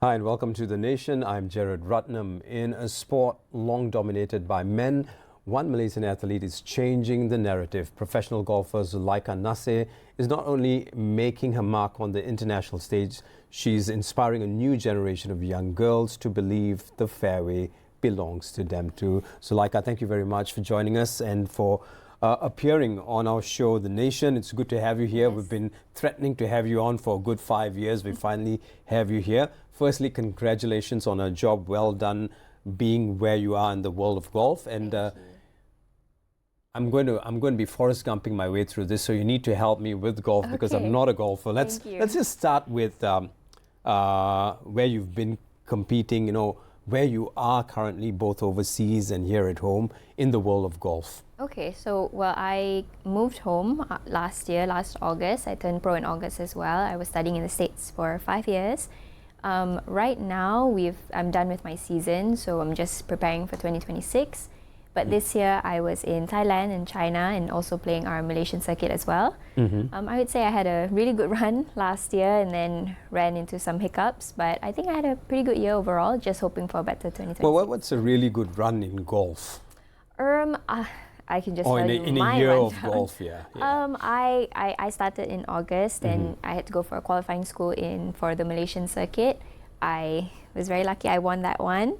Hi and welcome to The Nation. I'm GERARD. RATNAM. In a sport long dominated by men, one Malaysian athlete is changing the narrative. Professional golfer Zulaikah Nasser is not only making her mark on the international stage, she's inspiring a new generation of young girls to believe the fairway belongs to them too. Zulaikah, thank you very much for joining us and for appearing on our show, The Nation. It's good to have you here. Yes. We've been threatening to have you on for a good 5 years. We finally have you here. Firstly, congratulations on a job well done being where you are in the world of golf. And I'm going to be Forrest Gumping my way through this, so you need to help me with golf because I'm not a golfer. Let's just start with where you've been competing, where you are currently both overseas and here at home in the world of golf. Okay, so I moved home last August. I turned pro in August as well. I was studying in the States for 5 years. Right now, I'm done with my season, so I'm just preparing for 2026. But this year, I was in Thailand and China and also playing our Malaysian circuit as well. I would say I had a really good run last year and then ran into some hiccups. But I think I had a pretty good year overall, just hoping for a better 2026. Well, what's a really good run in golf? I can just tell you in a year of golf, yeah. I started in August and I had to go for a qualifying school for the Malaysian circuit. I was very lucky. I won that one.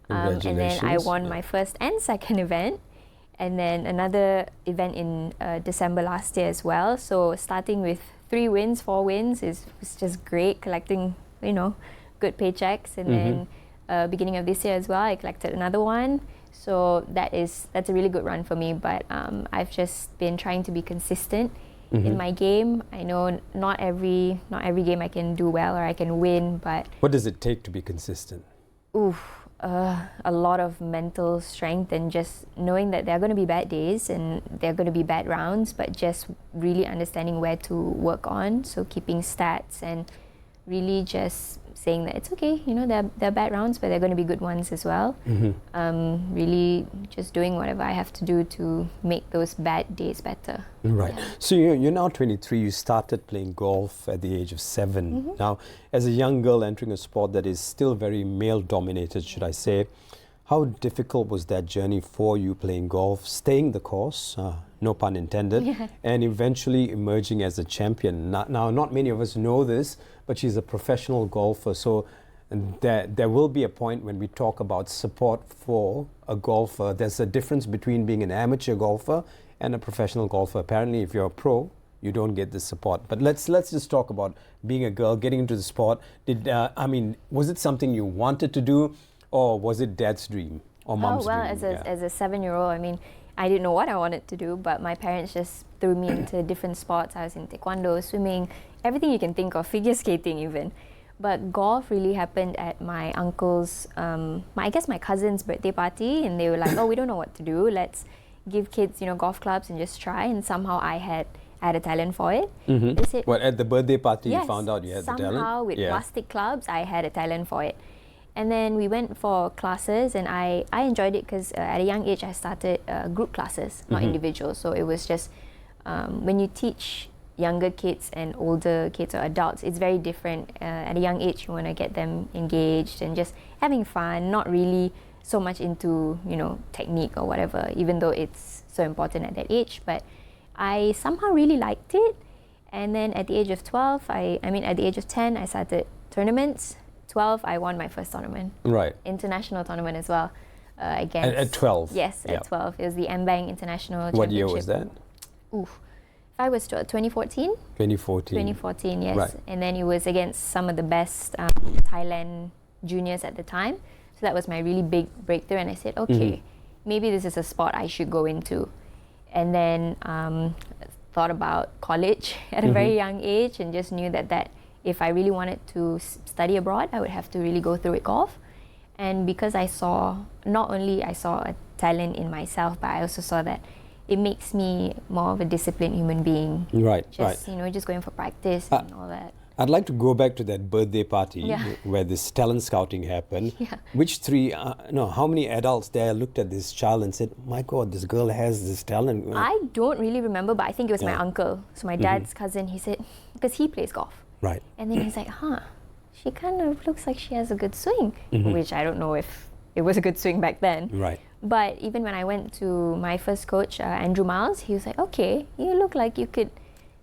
And then I won my first and second event. And then another event in December last year as well. So starting with 4 wins was just great, collecting, good paychecks. And then beginning of this year as well, I collected another one. So that's a really good run for me, but I've just been trying to be consistent in my game. I know not every game I can do well or I can win, but what does it take to be consistent? A lot of mental strength and just knowing that there are going to be bad days and there are going to be bad rounds, but just really understanding where to work on. So keeping stats and really just saying that it's okay, there are bad rounds, but there are going to be good ones as well. Really just doing whatever I have to do to make those bad days better. Right. Yeah. So you're now 23. You started playing golf at the age of 7. Now, as a young girl entering a sport that is still very male-dominated, should I say, how difficult was that journey for you playing golf, staying the course, no pun intended, and eventually emerging as a champion? Now, not many of us know this, but she's a professional golfer. So there will be a point when we talk about support for a golfer. There's a difference between being an amateur golfer and a professional golfer. Apparently, if you're a pro, you don't get the support. But let's just talk about being a girl, getting into the sport. Was it something you wanted to do, or was it dad's dream or mom's dream? As a 7-year-old, I didn't know what I wanted to do, but my parents just threw me into different sports. I was in taekwondo, swimming, everything you can think of, figure skating even. But golf really happened at my uncle's, my cousin's birthday party, and they were like, we don't know what to do. Let's give kids, golf clubs and just try. And somehow I had a talent for it. They said, at the birthday party you found out you had the talent? Somehow with plastic clubs, I had a talent for it. And then we went for classes, and I enjoyed it because at a young age I started group classes, not individual. So it was just when you teach younger kids and older kids or adults, it's very different. At a young age, you want to get them engaged and just having fun, not really so much into technique or whatever, even though it's so important at that age. But I somehow really liked it. And then at the age of 12, at the age of 10, I started tournaments. 12, I won my first tournament. Right. International tournament as well. Against at 12? Yes, at 12. It was the Mbang International Championship. What year was that? I was 2014. 2014. 2014, yes. Right. And then it was against some of the best Thailand juniors at the time. So that was my really big breakthrough. And I said, okay, maybe this is a sport I should go into. And then thought about college at a very young age and just knew that if I really wanted to study abroad, I would have to really go through with golf. And because not only I saw a talent in myself, but I also saw that it makes me more of a disciplined human being. Right. Just going for practice and all that. I'd like to go back to that birthday party where this talent scouting happened. Which how many adults there looked at this child and said, my God, this girl has this talent? I don't really remember, but I think it was my uncle. So my dad's cousin, he said, because he plays golf. Right. And then he's like, she kind of looks like she has a good swing, which I don't know if it was a good swing back then. Right. But even when I went to my first coach, Andrew Miles, he was like, okay, you look like you could,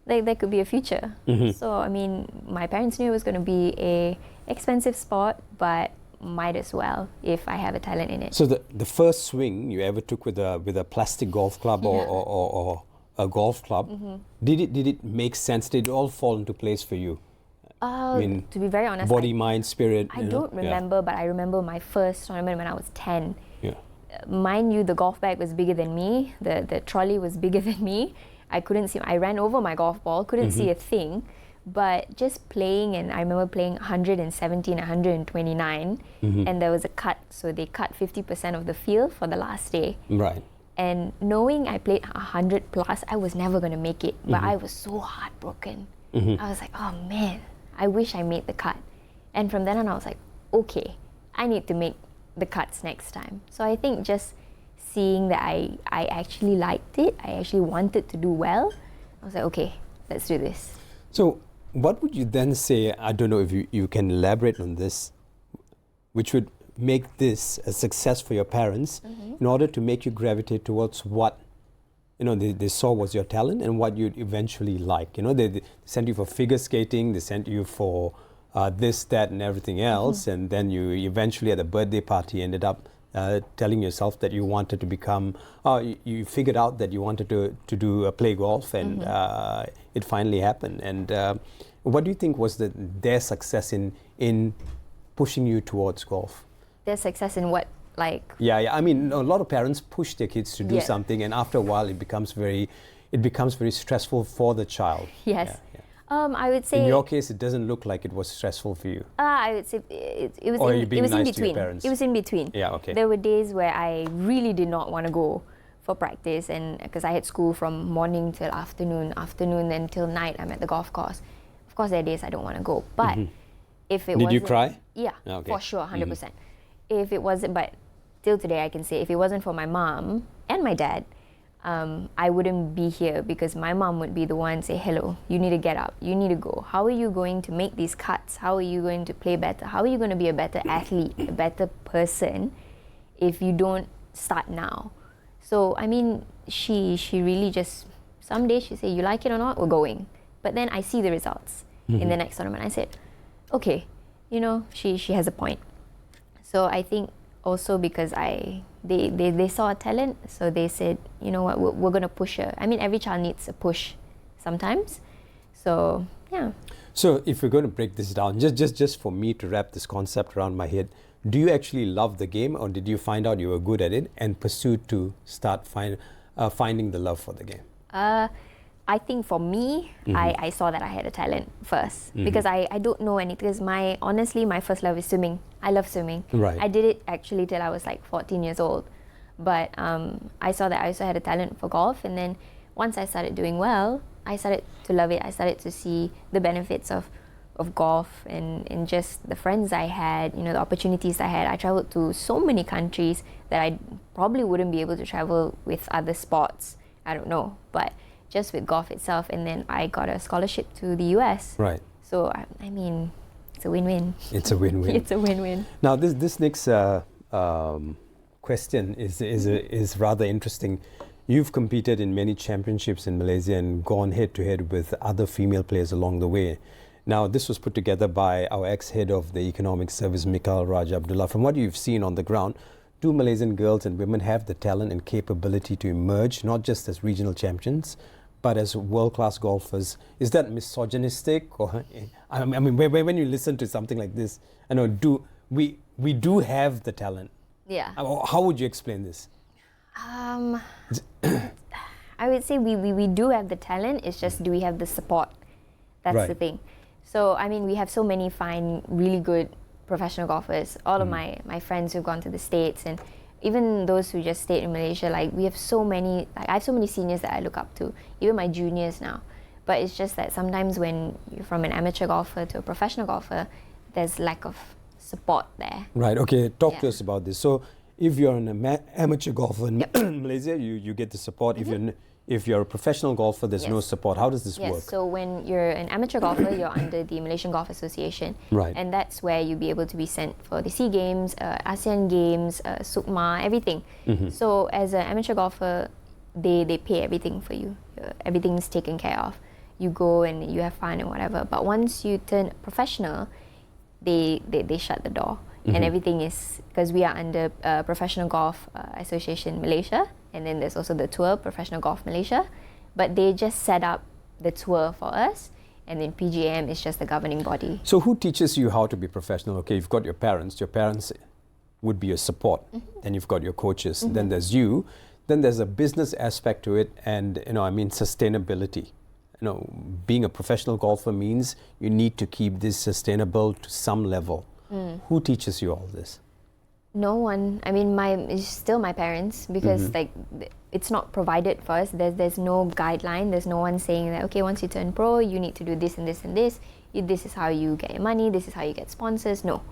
like, there could be a future. So, I mean, my parents knew it was going to be a expensive sport, but might as well if I have a talent in it. So the first swing you ever took with a plastic golf club or a golf club, did it make sense? Did it all fall into place for you? I mean, to be very honest, body, mind, spirit. I don't remember, but I remember my first tournament when I was 10. Yeah. Mind you, the golf bag was bigger than me. The trolley was bigger than me. I couldn't see. I ran over my golf ball, couldn't see a thing. But just playing, and I remember playing 117, 129, and there was a cut. So they cut 50% of the field for the last day. Right. And knowing I played 100 plus, I was never going to make it. But I was so heartbroken. I was like, oh man, I wish I made the cut. And from then on, I was like, okay, I need to make the cuts next time. So I think just seeing that I actually liked it, I actually wanted to do well, I was like, okay, let's do this. So what would you then say, I don't know if you can elaborate on this, which would make this a success for your parents in order to make you gravitate towards what they saw was your talent and what you'd eventually like. They sent you for figure skating, they sent you for this, that, and everything else, and then you eventually at a birthday party ended up telling yourself that you wanted to become, you figured out that you wanted to play golf, and it finally happened. And what do you think was their success in pushing you towards golf? Their success in what? Like, I mean, a lot of parents push their kids to do something, and after a while it becomes very stressful for the child. Yes. I would say in your case it doesn't look like it was stressful for you. I would say it was or in, you being it was nice in between. To your parents? It was in between. Yeah, okay. There were days where I really did not want to go for practice, and because I had school from morning till afternoon, then till night I'm at the golf course. Of course there are days I don't want to go, but if it did you cry? Yeah, okay. For sure, 100%. If it wasn't, but till today I can say if it wasn't for my mom and my dad, I wouldn't be here, because my mom would be the one say, hello, you need to get up, you need to go. How are you going to make these cuts? How are you going to play better? How are you going to be a better athlete, a better person if you don't start now? So, I mean, she really just, some days she say, you like it or not, we're going. But then I see the results in the next tournament. I said, okay, she has a point. So I think also because they saw a talent, so they said, you know what, we're going to push her. I mean, every child needs a push sometimes. So, yeah. So if we're going to break this down, just for me to wrap this concept around my head, do you actually love the game, or did you find out you were good at it and pursue to start finding the love for the game? I think for me, I saw that I had a talent first, because I don't know anything. Because honestly, my first love is swimming. I love swimming. Right. I did it actually till I was like 14 years old. But I saw that I also had a talent for golf, and then once I started doing well, I started to love it. I started to see the benefits of golf and just the friends I had, the opportunities I had. I traveled to so many countries that I probably wouldn't be able to travel with other sports. I don't know, but just with golf itself. And then I got a scholarship to the US. Right. So, I mean, it's a win-win. It's a win-win. It's a win-win. Now, this next question is rather interesting. You've competed in many championships in Malaysia and gone head-to-head with other female players along the way. Now, this was put together by our ex-head of the Economic Service, Mikhail Raj Abdullah. From what you've seen on the ground, do Malaysian girls and women have the talent and capability to emerge, not just as regional champions, but as world-class golfers? Is that misogynistic? Or I mean, when you listen to something like this, I know we do have the talent. Yeah. How would you explain this? I would say we do have the talent. It's just, do we have the support? That's Right. the thing. So, I mean, we have so many fine, really good professional golfers. All of my friends who've gone to the States, and even those who just stayed in Malaysia, like, we have so many, like, I have so many seniors that I look up to, even my juniors now. But it's just that sometimes when you're from an amateur golfer to a professional golfer, there's lack of support there. Right, okay, talk to us about this. So, if you're an amateur golfer in Malaysia, you get the support. If you're a professional golfer, there's no support. How does this work? Yes, so when you're an amateur golfer, you're under the Malaysian Golf Association. Right. And that's where you'll be able to be sent for the SEA Games, ASEAN Games, SUKMA, everything. So as an amateur golfer, they pay everything for you. Everything's taken care of. You go and you have fun and whatever. But once you turn professional, they shut the door. And everything is, because we are under Professional Golf Association Malaysia, and then there's also the tour, Professional Golf Malaysia, but they just set up the tour for us, and then PGM is just the governing body. So who teaches you how to be professional? Okay, you've got your parents would be your support, then you've got your coaches, then there's you, then there's a business aspect to it, and sustainability. Being a professional golfer means you need to keep this sustainable to some level. Who teaches you all this? No one. I mean, it's still my parents, because it's not provided for us. There's no guideline. There's no one saying that, okay, once you turn pro, you need to do this and this and this. This is how you get your money. This is how you get sponsors. No,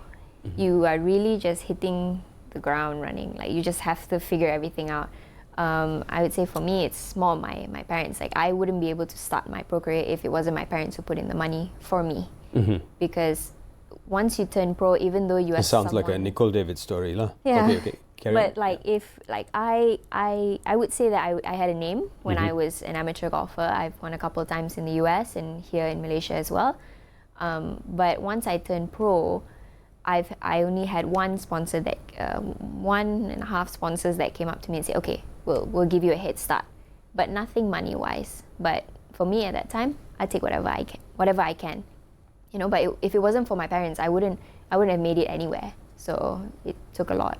you are really just hitting the ground running. Like, you just have to figure everything out. I would say for me, it's more my parents. Like, I wouldn't be able to start my pro career if it wasn't my parents who put in the money for me, because once you turn pro, even though you are sounds like a Nicole David story, lah. Yeah. Okay. Carry but on. I would say that I had a name when I was an amateur golfer. I've won a couple of times in the US and here in Malaysia as well. But once I turned pro, I only had one sponsor that 1.5 sponsors that came up to me and said, okay, we'll give you a head start, but nothing money wise. But for me at that time, I take whatever I can. But if it wasn't for my parents, I wouldn't have made it anywhere. So it took a lot.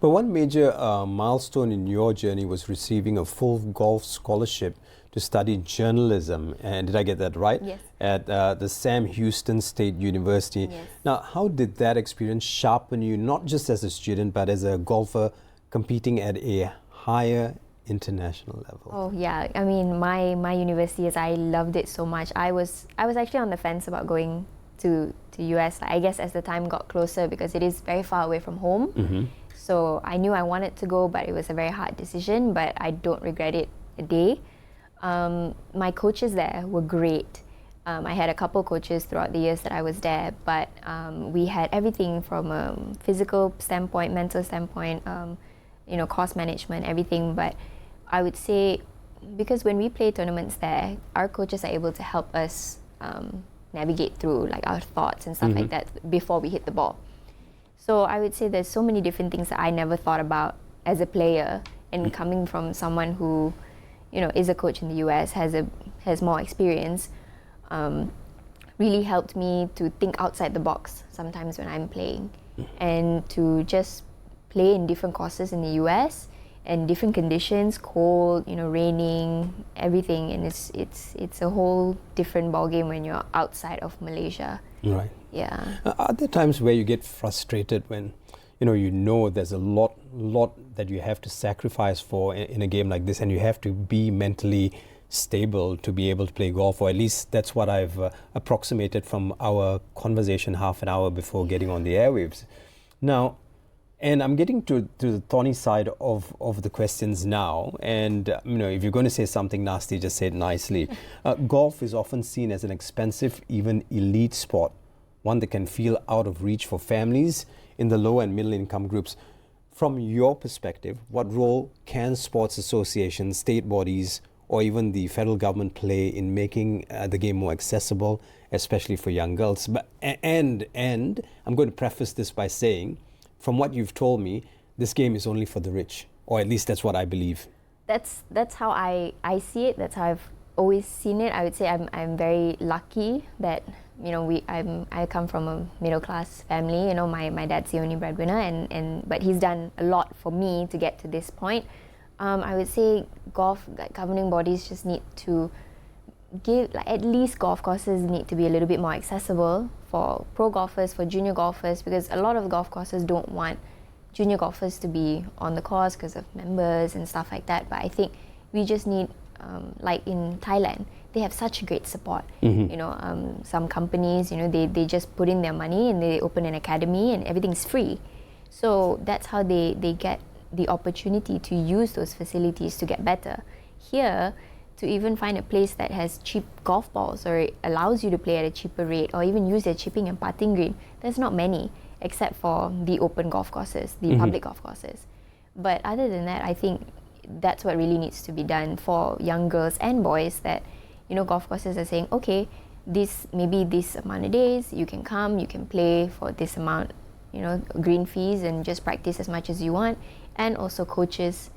But one major milestone in your journey was receiving a full golf scholarship to study journalism. And did I get that right? Yes. At the Sam Houston State University. Yes. Now, how did that experience sharpen you, not just as a student, but as a golfer competing at a higher international level? Oh yeah, I mean, my university, I loved it so much. I was actually on the fence about going to US, I guess, as the time got closer, because it is very far away from home. So I knew I wanted to go, but it was a very hard decision, but I don't regret it a day. My coaches there were great. I had a couple coaches throughout the years that I was there, but we had everything from a physical standpoint, mental standpoint, course management, everything. But I would say, because when we play tournaments there, our coaches are able to help us navigate through like our thoughts and stuff like that before we hit the ball. So I would say there's so many different things that I never thought about as a player, and coming from someone who, is a coach in the US, has more experience, really helped me to think outside the box sometimes when I'm playing, and to just play in different courses in the US and different conditions, cold, raining, everything, and it's a whole different ballgame when you're outside of Malaysia. Right. Yeah. Are there times where you get frustrated when there's a lot that you have to sacrifice for in a game like this, and you have to be mentally stable to be able to play golf, or at least that's what I've approximated from our conversation half an hour before getting on the airwaves. Now, and I'm getting to the thorny side of the questions now, and if you're going to say something nasty, just say it nicely. Golf is often seen as an expensive, even elite sport, one that can feel out of reach for families in the low and middle income groups. From your perspective, what role can sports associations, state bodies, or even the federal government play in making the game more accessible, especially for young girls? And I'm going to preface this by saying, from what you've told me, this game is only for the rich, or at least that's what I believe. That's how I see it. That's how I've always seen it. I would say I'm very lucky that I come from a middle class family. My dad's the only breadwinner, but he's done a lot for me to get to this point. I would say golf governing bodies just need to give, at least golf courses need to be a little bit more accessible for pro golfers, for junior golfers, because a lot of golf courses don't want junior golfers to be on the course because of members and stuff like that. But I think we just need, like in Thailand, they have such great support. Some companies, they just put in their money and they open an academy and everything's free. So that's how they get the opportunity to use those facilities to get better. Here, to even find a place that has cheap golf balls or allows you to play at a cheaper rate or even use their chipping and putting green, there's not many except for the open golf courses, the public golf courses. But other than that, I think that's what really needs to be done for young girls and boys, that, you know, golf courses are saying, okay, this amount of days, you can come, you can play for this amount, you know, green fees, and just practice as much as you want, and also coaches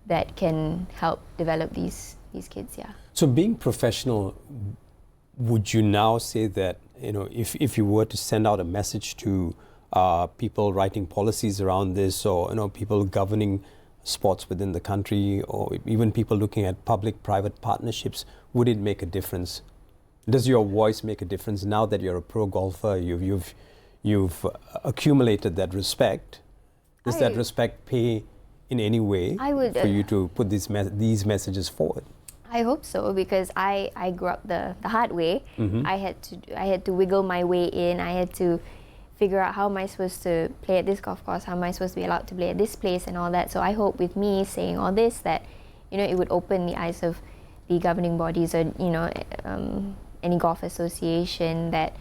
that can help develop these kids. Yeah. So being professional, would you now say that, you know, if you were to send out a message to people writing policies around this, or, you know, people governing sports within the country, or even people looking at public-private partnerships, would it make a difference? Does your voice make a difference now that you're a pro golfer? You've accumulated that respect. Does that respect pay in any way for you to put these messages forward? I hope so, because I grew up the hard way. I had to wiggle my way in. I had to figure out, how am I supposed to play at this golf course? How am I supposed to be allowed to play at this place and all that? So I hope with me saying all this that, you know, it would open the eyes of the governing bodies, or, you know, any golf association, that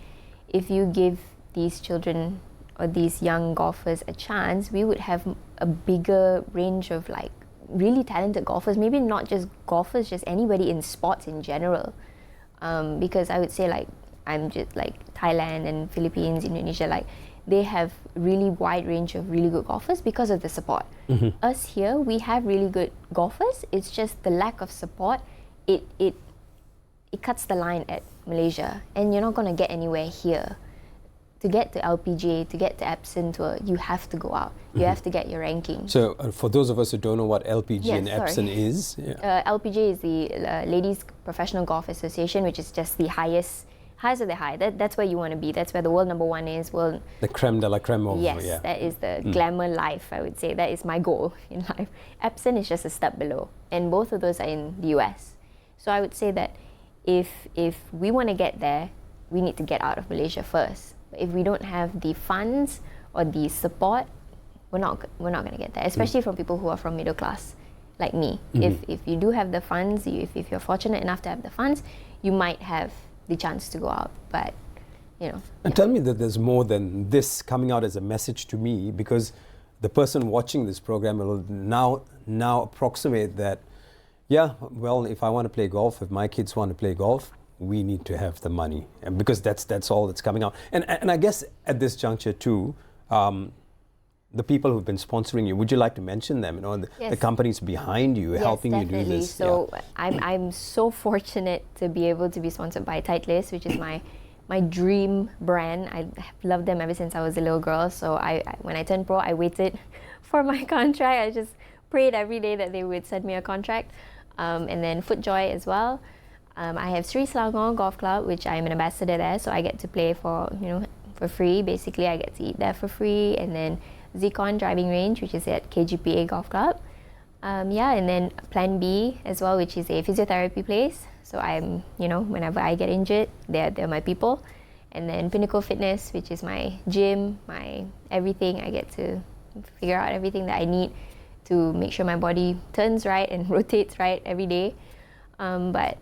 if you give these children or these young golfers a chance, we would have a bigger range of like really talented golfers. Maybe not just golfers, just anybody in sports in general. Because I would say, like, I'm just like Thailand and Philippines, Indonesia, like they have really wide range of really good golfers because of the support. Us here, we have really good golfers. It's just the lack of support. It cuts the line at Malaysia, and you're not going to get anywhere here. To get to LPGA, to get to Epson Tour, you have to go out. You have to get your ranking. So for those of us who don't know what LPGA and Epson is, LPGA is the Ladies Professional Golf Association, which is just the highest of the high. That's where you want to be. That's where the world number one is. The creme de la creme of that is the glamour life, I would say. That is my goal in life. Epson is just a step below, and both of those are in the US. So I would say that if we want to get there, we need to get out of Malaysia first. If we don't have the funds or the support, we're not going to get there, especially from people who are from middle class like me. If you do have the funds, if you're fortunate enough to have the funds, you might have the chance to go out. But, you know. And tell me that there's more than this coming out as a message to me, because the person watching this program will now approximate that, yeah, well, if I want to play golf, if my kids want to play golf, we need to have the money, and because that's all that's coming out. And I guess at this juncture too, the people who've been sponsoring you, would you like to mention them? You know, the companies behind you, helping you do this. So I'm so fortunate to be able to be sponsored by Titleist, which is my dream brand. I have loved them ever since I was a little girl. So when I turned pro, I waited for my contract. I just prayed every day that they would send me a contract. And then FootJoy as well. I have Sri Selangor Golf Club, which I'm an ambassador there, so I get to play for free. Basically, I get to eat there for free. And then Zikon Driving Range, which is at KGPA Golf Club. And then Plan B as well, which is a physiotherapy place. So I'm, whenever I get injured, they're my people. And then Pinnacle Fitness, which is my gym, my everything. I get to figure out everything that I need to make sure my body turns right and rotates right every day. But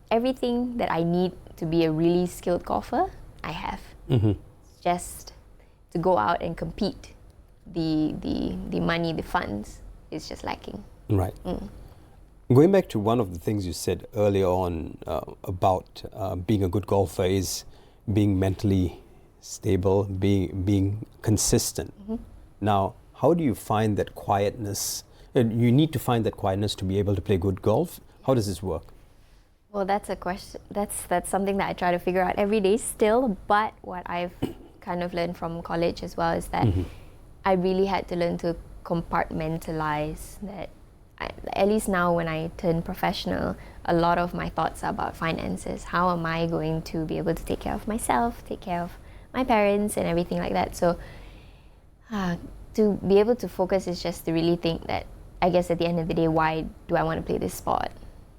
everything that I need to be a really skilled golfer, I have. Just to go out and compete, the money, the funds is just lacking. Right. Going back to one of the things you said earlier on about being a good golfer is being mentally stable, being consistent. Now, how do you find that quietness? And you need to find that quietness to be able to play good golf. How does this work? Well, that's a question. That's something that I try to figure out every day still. But what I've kind of learned from college as well is that I really had to learn to compartmentalize that. At least now when I turn professional, a lot of my thoughts are about finances. How am I going to be able to take care of myself, take care of my parents and everything like that? So to be able to focus is just to really think that, I guess at the end of the day, why do I want to play this sport?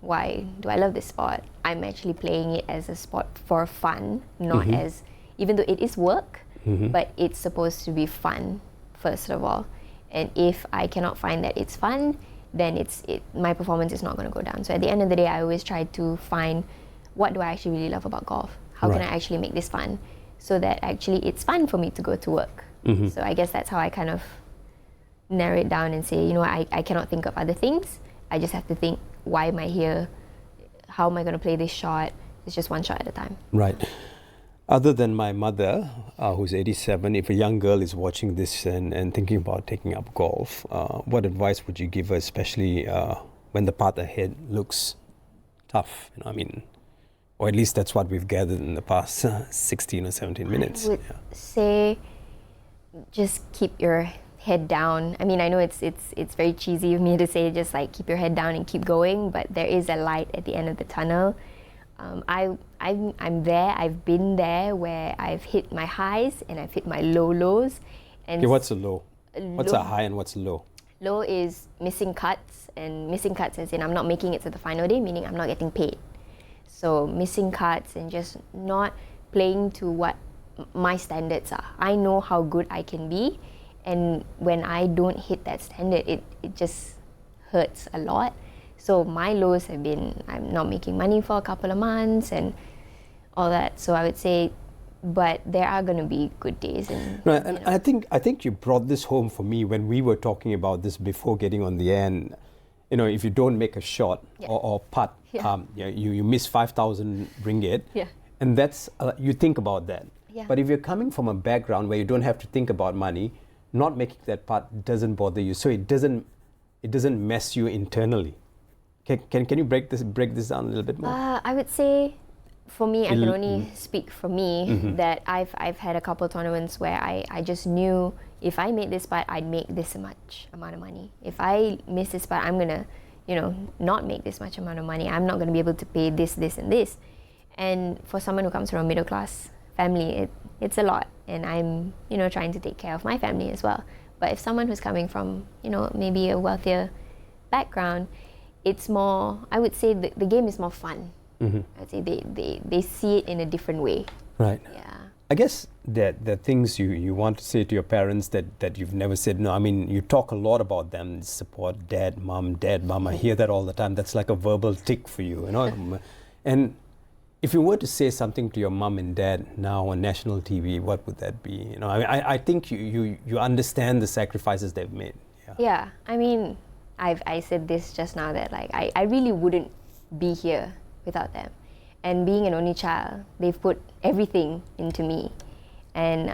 Why do I love this sport? I'm actually playing it as a sport for fun, not as, even though it is work, but it's supposed to be fun. first of all. And if I cannot find that it's fun, then my performance is not going to go down. So at the end of the day, I always try to find what do I actually really love about golf? How can I actually make this fun? So that actually it's fun for me to go to work. So I guess that's how I kind of narrow it down and say, you know, I cannot think of other things. I just have to think, why am I here? How am I going to play this shot? It's just one shot at a time. Right. Other than my mother, who's 87, if a young girl is watching this and thinking about taking up golf, what advice would you give her, especially when the path ahead looks tough? You know, I mean, or at least that's what we've gathered in the past 16 or 17 minutes. I would say just keep your head down. I mean, I know it's very cheesy of me to say just like keep your head down and keep going, but there is a light at the end of the tunnel. I'm there. I've been there where I've hit my highs and I've hit my lows. And okay, what's a low? What's a high and what's a low? Low is missing cuts, and missing cuts as in I'm not making it to the final day, meaning I'm not getting paid. So missing cuts and just not playing to what my standards are. I know how good I can be, and when I don't hit that standard, it just hurts a lot. So my lows have been I'm not making money for a couple of months and all that. So I would say, but there are going to be good days. And, right, and I think you brought this home for me when we were talking about this before getting on the air. And, you know, if you don't make a shot or putt, you miss 5,000 ringgit, and that's you think about that. Yeah. But if you're coming from a background where you don't have to think about money, not making that putt doesn't bother you, so it doesn't mess you internally. Can you break this down a little bit more? I would say, for me, I can only speak for me, that I've had a couple of tournaments where I just knew if I made this putt, I'd make this much amount of money. If I miss this putt, I'm gonna, you know, not make this much amount of money. I'm not gonna be able to pay this, and this. And for someone who comes from a middle class family, it's a lot. And I'm, you know, trying to take care of my family as well. But if someone who's coming from, you know, maybe a wealthier background, it's more, I would say the game is more fun. I'd say they see it in a different way. Right. Yeah. I guess that the things you want to say to your parents that you've never said. No, I mean, you talk a lot about them, support, dad, mom. I hear that all the time. That's like a verbal tick for you, you know. And if you were to say something to your mom and dad now on national TV, what would that be? You know, I think you understand the sacrifices they've made. Yeah. I mean, I said this just now that like I really wouldn't be here without them. And being an only child, they've put everything into me. And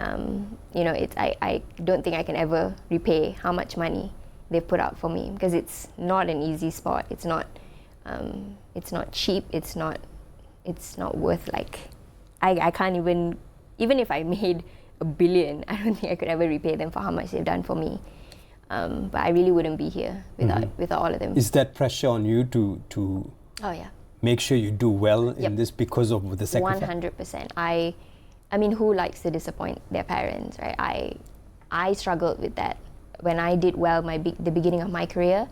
you know, I don't think I can ever repay how much money they've put out for me, because it's not an easy sport. It's not cheap. It's not worth, like, I can't even if I made $1 billion, I don't think I could ever repay them for how much they've done for me. But I really wouldn't be here without all of them. Is that pressure on you to oh yeah, make sure you do well in this because of the sacrifice? 100%. I mean, who likes to disappoint their parents, right? I struggled with that when I did well the beginning of my career,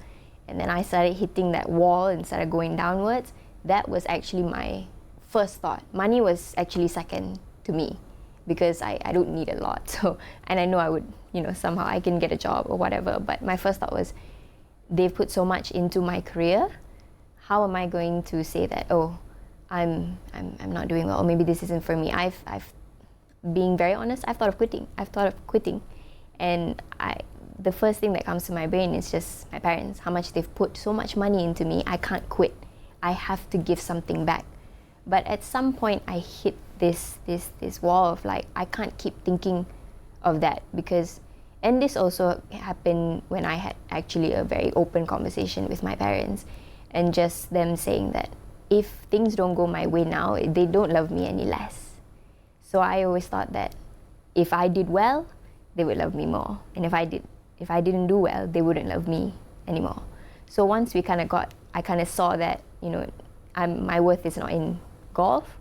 and then I started hitting that wall and started going downwards. That was actually my first thought. Money was actually second to me, because I don't need a lot. So, and I know I would, you know, somehow I can get a job or whatever. But my first thought was, they've put so much into my career. How am I going to say that, oh, I'm not doing well, or maybe this isn't for me? I've being very honest, I've thought of quitting. And the first thing that comes to my brain is just my parents, how much they've put so much money into me. I can't quit. I have to give something back. But at some point I hit this wall of like, I can't keep thinking of that, because, and this also happened when I had actually a very open conversation with my parents, and just them saying that if things don't go my way now, they don't love me any less. So I always thought that if I did well, they would love me more, and if I didn't do well, they wouldn't love me anymore. So once I kind of saw that, you know, my worth is not in golf,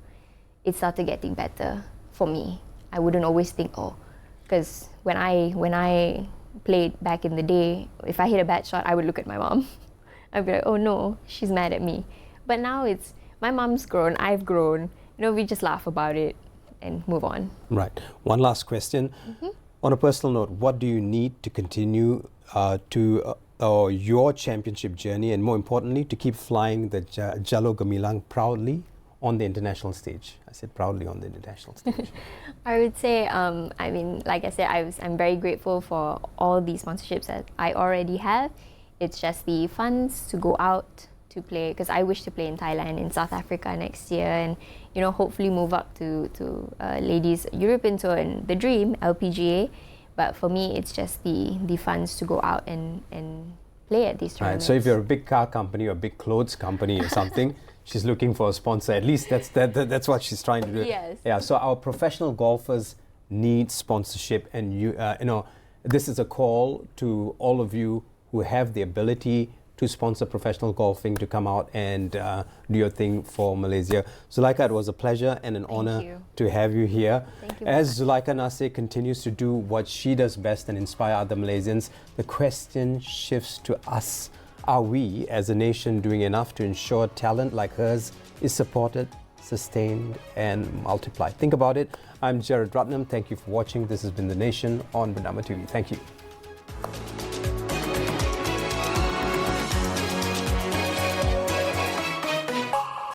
it started getting better for me. I wouldn't always think, oh, because when I played back in the day, if I hit a bad shot, I would look at my mom. I'd be like, oh no, she's mad at me. But now it's, my mom's grown, I've grown, you know, we just laugh about it and move on. Right. One last question. On a personal note, what do you need to continue your championship journey, and more importantly, to keep flying the Jalur Gemilang proudly on the international stage? I said proudly on the international stage. I would say, I mean, like I said, I'm very grateful for all the sponsorships that I already have. It's just the funds to go out to play, because I wish to play in Thailand, in South Africa next year, and hopefully move up to ladies European Tour and the dream LPGA. But for me, it's just the funds to go out and play at these tournaments. Right. So if you're a big car company or a big clothes company or something, she's looking for a sponsor. At least that's what she's trying to do. Yes. Yeah. So our professional golfers need sponsorship, and this is a call to all of you who have the ability to sponsor professional golfing to come out and do your thing for Malaysia. Zulaikah, it was a pleasure and an honor to have you here. Thank you. As Zulaikah Nasser continues to do what she does best and inspire other Malaysians, the question shifts to us. Are we, as a nation, doing enough to ensure talent like hers is supported, sustained, and multiplied? Think about it. I'm GERARD. Thank you for watching. This has been The Nation on Bernama TV. Thank you.